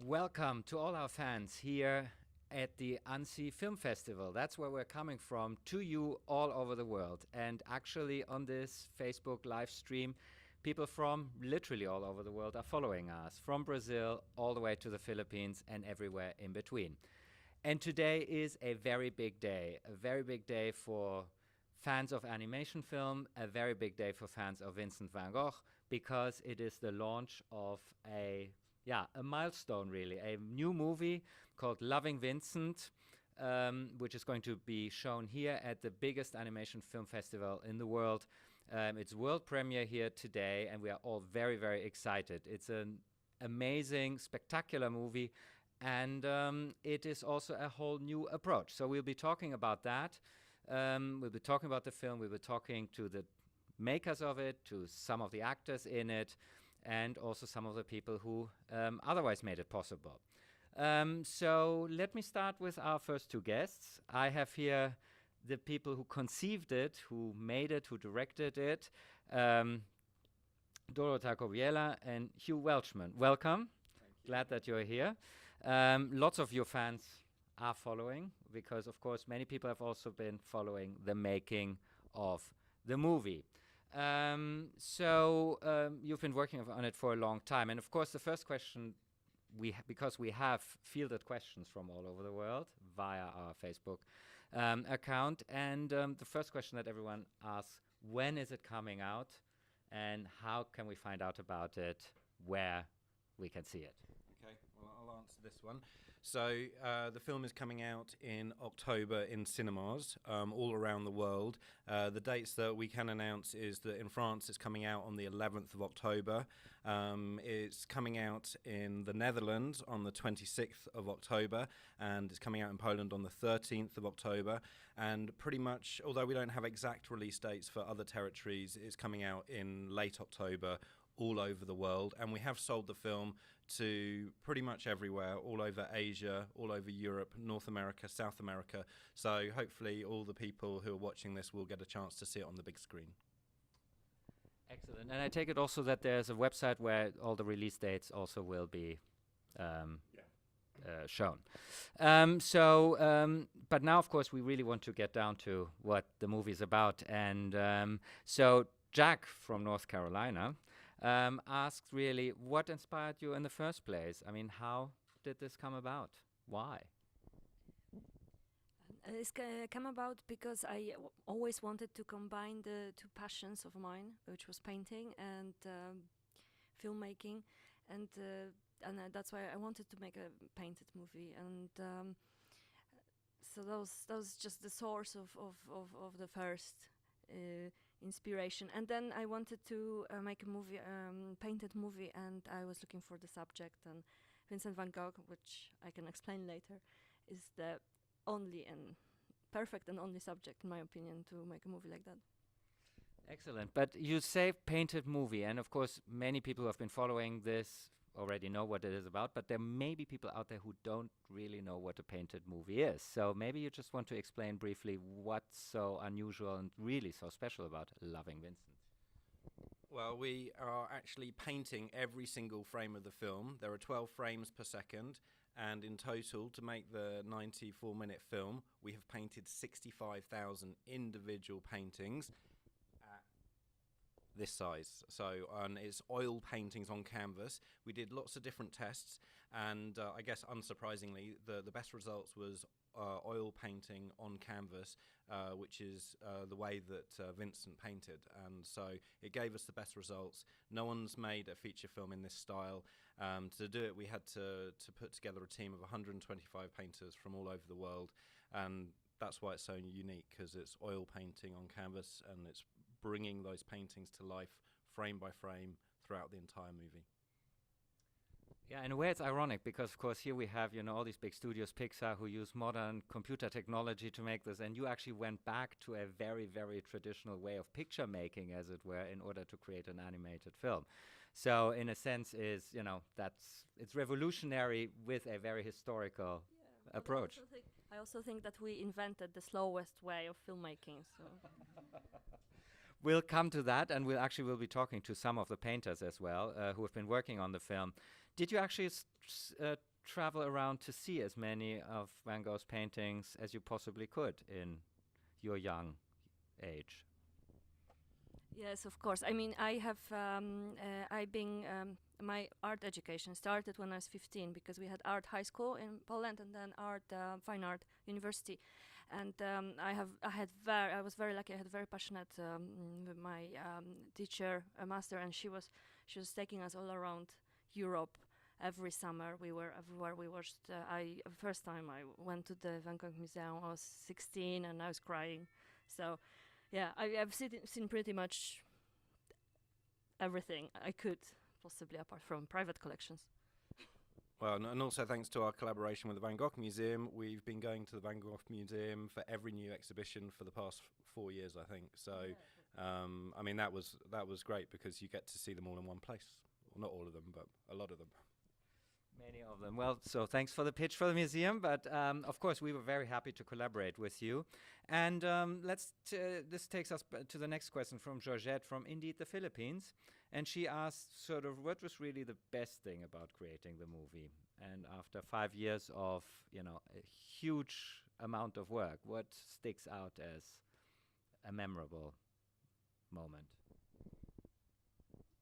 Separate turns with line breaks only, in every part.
Welcome to all our fans here at the Annecy Film Festival. That's where we're coming from, to you all over the world. And actually on this Facebook live stream, people from literally all over the world are following us, from Brazil all the way to the Philippines and everywhere in between. And today is a very big day for fans of animation film, a very big day for fans of Vincent van Gogh, because it is the launch of a milestone, really, a new movie called Loving Vincent, which is going to be shown here at the biggest animation film festival in the world. It's world premiere here today, and we are all very, very excited. It's an amazing, spectacular movie, and it is also a whole new approach. So we'll be talking about that. We'll be talking about the film. We'll be talking to the makers of it, to some of the actors in it, and also some of the people who otherwise made it possible. So let me start with our first two guests. I have here the people who conceived it, who made it, who directed it, Dorota Kobiela and Hugh Welchman. Welcome. Glad that you're here. Lots of your fans are following, because of course many people have also been following the making of the movie. You've been working on it for a long time, and of course the first question because we have fielded questions from all over the world via our Facebook account, and the first question that everyone asks: when is it coming out, and how can we find out about it, where we can see it?
Okay, well, I'll answer this one. So the film is coming out in October in cinemas all around the world. The dates that we can announce is that in France it's coming out on the 11th of October. It's coming out in the Netherlands on the 26th of October, and it's coming out in Poland on the 13th of October. And pretty much, although we don't have exact release dates for other territories, it's coming out in late October all over the world, and we have sold the film to pretty much everywhere, all over Asia, all over Europe, North America, South America. So hopefully all the people who are watching this will get a chance to see it on the big screen.
Excellent. And I take it also that there's a website where all the release dates also will be shown. But now, of course, we really want to get down to what the movie is about. And so Jack from North Carolina asked really, what inspired you in the first place? I mean, how did this come about? Why?
It's come about because I always wanted to combine the two passions of mine, which was painting and filmmaking, and that's why I wanted to make a painted movie. And so that was just the source of the first inspiration. And then I wanted to make a movie, painted movie, and I was looking for the subject, and Vincent van Gogh, which I can explain later, is the only and perfect and only subject, in my opinion, to make a movie like that.
Excellent. But you say painted movie, and of course many people who have been following this already know what it is about, but there may be people out there who don't really know what a painted movie is. So maybe you just want to explain briefly what's so unusual and really so special about Loving Vincent.
Well, we are actually painting every single frame of the film. There are 12 frames per second, and in total, to make the 94-minute film, we have painted 65,000 individual paintings this size. So it's oil paintings on canvas. We did lots of different tests, and I guess unsurprisingly the best results was oil painting on canvas, which is the way that Vincent painted, and so it gave us the best results. No one's made a feature film in this style. To do it, we had to put together a team of 125 painters from all over the world, and that's why it's so unique, because it's oil painting on canvas, and it's bringing those paintings to life frame by frame throughout the entire movie.
Yeah, in a way it's ironic, because of course here we have, all these big studios, Pixar, who use modern computer technology to make this, and you actually went back to a very, very traditional way of picture making, as it were, in order to create an animated film. So in a sense it's revolutionary with a very historical approach.
I also think that we invented the slowest way of filmmaking. So.
We'll come to that, and we'll be talking to some of the painters as well, who have been working on the film. Did you actually travel around to see as many of Van Gogh's paintings as you possibly could in your young age?
Yes, of course. I mean, I've been, my art education started when I was 15 because we had art high school in Poland and then fine art university. And I was very lucky. I had a very passionate with my teacher, a master, and she was taking us all around Europe. Every summer we were everywhere. We watched. First time I went to the Van Gogh Museum. I was 16 and I was crying. So, yeah, I've seen pretty much everything I could possibly, apart from private collections.
Well, and also thanks to our collaboration with the Van Gogh Museum, we've been going to the Van Gogh Museum for every new exhibition for the past 4 years, I think. So, I mean, that was great because you get to see them all in one place. Well, not all of them, but a lot of them.
Many of them. Well, so thanks for the pitch for the museum, but of course we were very happy to collaborate with you. And this takes us to the next question from Georgette from Indeed the Philippines. And she asked sort of what was really the best thing about creating the movie. And after 5 years of, a huge amount of work, what sticks out as a memorable moment?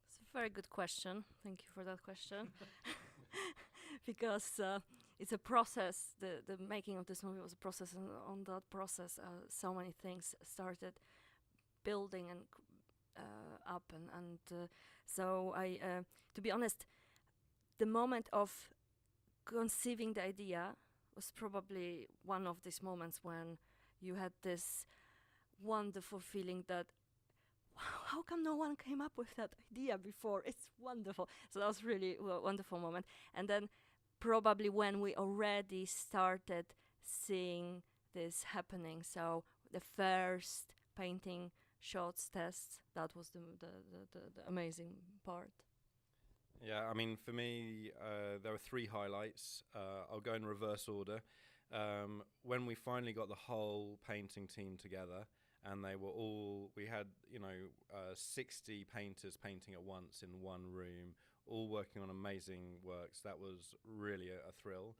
It's a very good question. Thank you for that question. Because it's a process. The making of this movie was a process, and on that process, so many things started building and up, and so I, to be honest, the moment of conceiving the idea was probably one of these moments when you had this wonderful feeling that, wow, how come no one came up with that idea before? It's wonderful. So that was really a wonderful moment. And then probably when we already started seeing this happening, so the first painting shots tests, that was the amazing part.
Yeah, I mean, for me, there were 3 highlights. I'll go in reverse order. When we finally got the whole painting team together, and we had 60 painters painting at once in one room, all working on amazing works. That was really a thrill.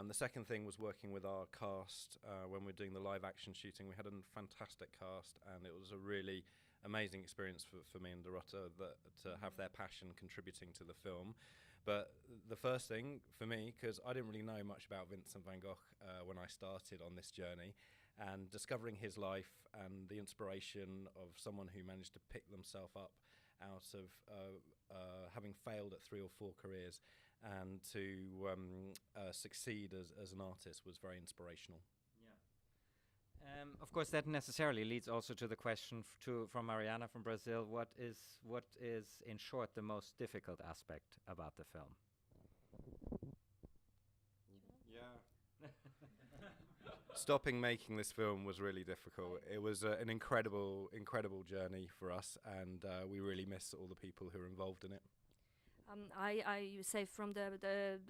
The second thing was working with our cast when we were doing the live action shooting. We had a fantastic cast, and it was a really amazing experience for me and Dorota to have their passion contributing to the film. But the first thing for me, because I didn't really know much about Vincent van Gogh when I started on this journey, and discovering his life and the inspiration of someone who managed to pick themselves up out of having failed at 3 or 4 careers and to succeed as an artist was very inspirational.
Yeah. Of course, that necessarily leads also to the question from Mariana from Brazil. What is, in short, the most difficult aspect about the film?
Yeah. Stopping making this film was really difficult. It was an incredible journey for us, and we really miss all the people who are involved in it.
I say from the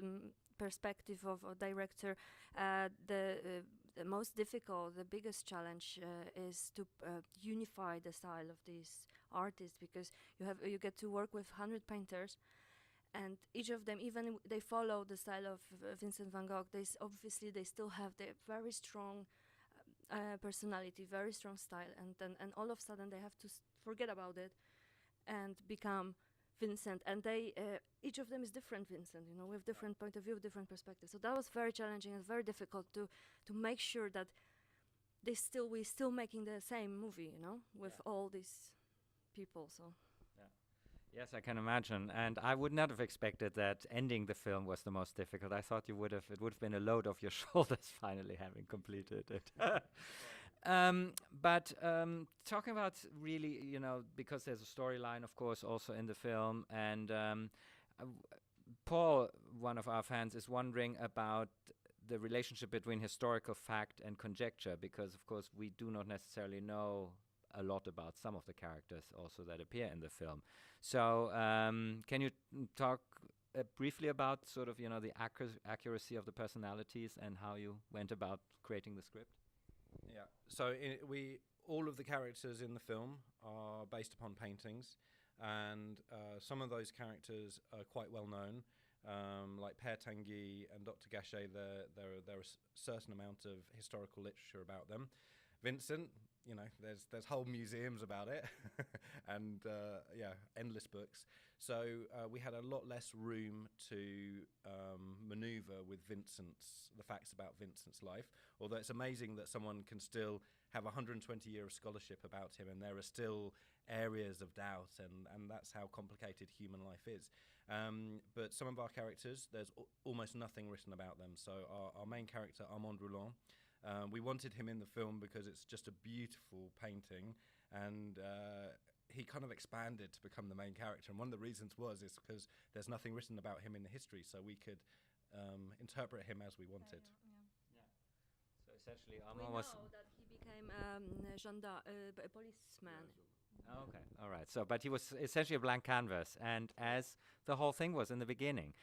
perspective of a director, the most difficult, the biggest challenge is to unify the style of these artists, because you get to work with 100 painters, and each of them, even they follow the style of Vincent van Gogh, they still have their very strong personality, very strong style, and all of a sudden they have to forget about it and become Vincent, and they each of them is different Vincent, with different point of view, different perspectives. So that was very challenging and very difficult to make sure that we still making the same movie, with all these people. So
yes, I can imagine, and I would not have expected that ending the film was the most difficult. I thought it would have been a load off your shoulders finally having completed it. But talking about really, because there's a storyline, of course, also in the film, and Paul, one of our fans, is wondering about the relationship between historical fact and conjecture, because, of course, we do not necessarily know a lot about some of the characters also that appear in the film. So can you talk briefly about sort of, the accuracy of the personalities and how you went about creating the script?
Yeah. So all of the characters in the film are based upon paintings, and some of those characters are quite well known. like Père Tanguy and Dr. Gachet, there are a certain amount of historical literature about them. Vincent, you know, there's whole museums about it, and endless books. So we had a lot less room to maneuver with the facts about Vincent's life. Although it's amazing that someone can still have 120 years of scholarship about him, and there are still areas of doubt, and that's how complicated human life is. But some of our characters, there's almost nothing written about them. So our main character, Armand Rouland, we wanted him in the film because it's just a beautiful painting, and he kind of expanded to become the main character. And one of the reasons is because there's nothing written about him in the history, so we could interpret him as we wanted.
So essentially,
We
Armand
know
was.
that he became a policeman.
Oh, okay, all right. So, but he was essentially a blank canvas, and as the whole thing was in the beginning.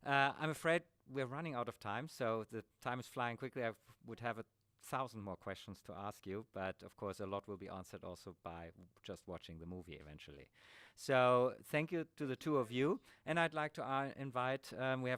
I'm afraid we're running out of time, so the time is flying quickly. I would have 1,000 more questions to ask you, but of course, a lot will be answered also by just watching the movie eventually. So, thank you to the two of you, and I'd like to invite. We have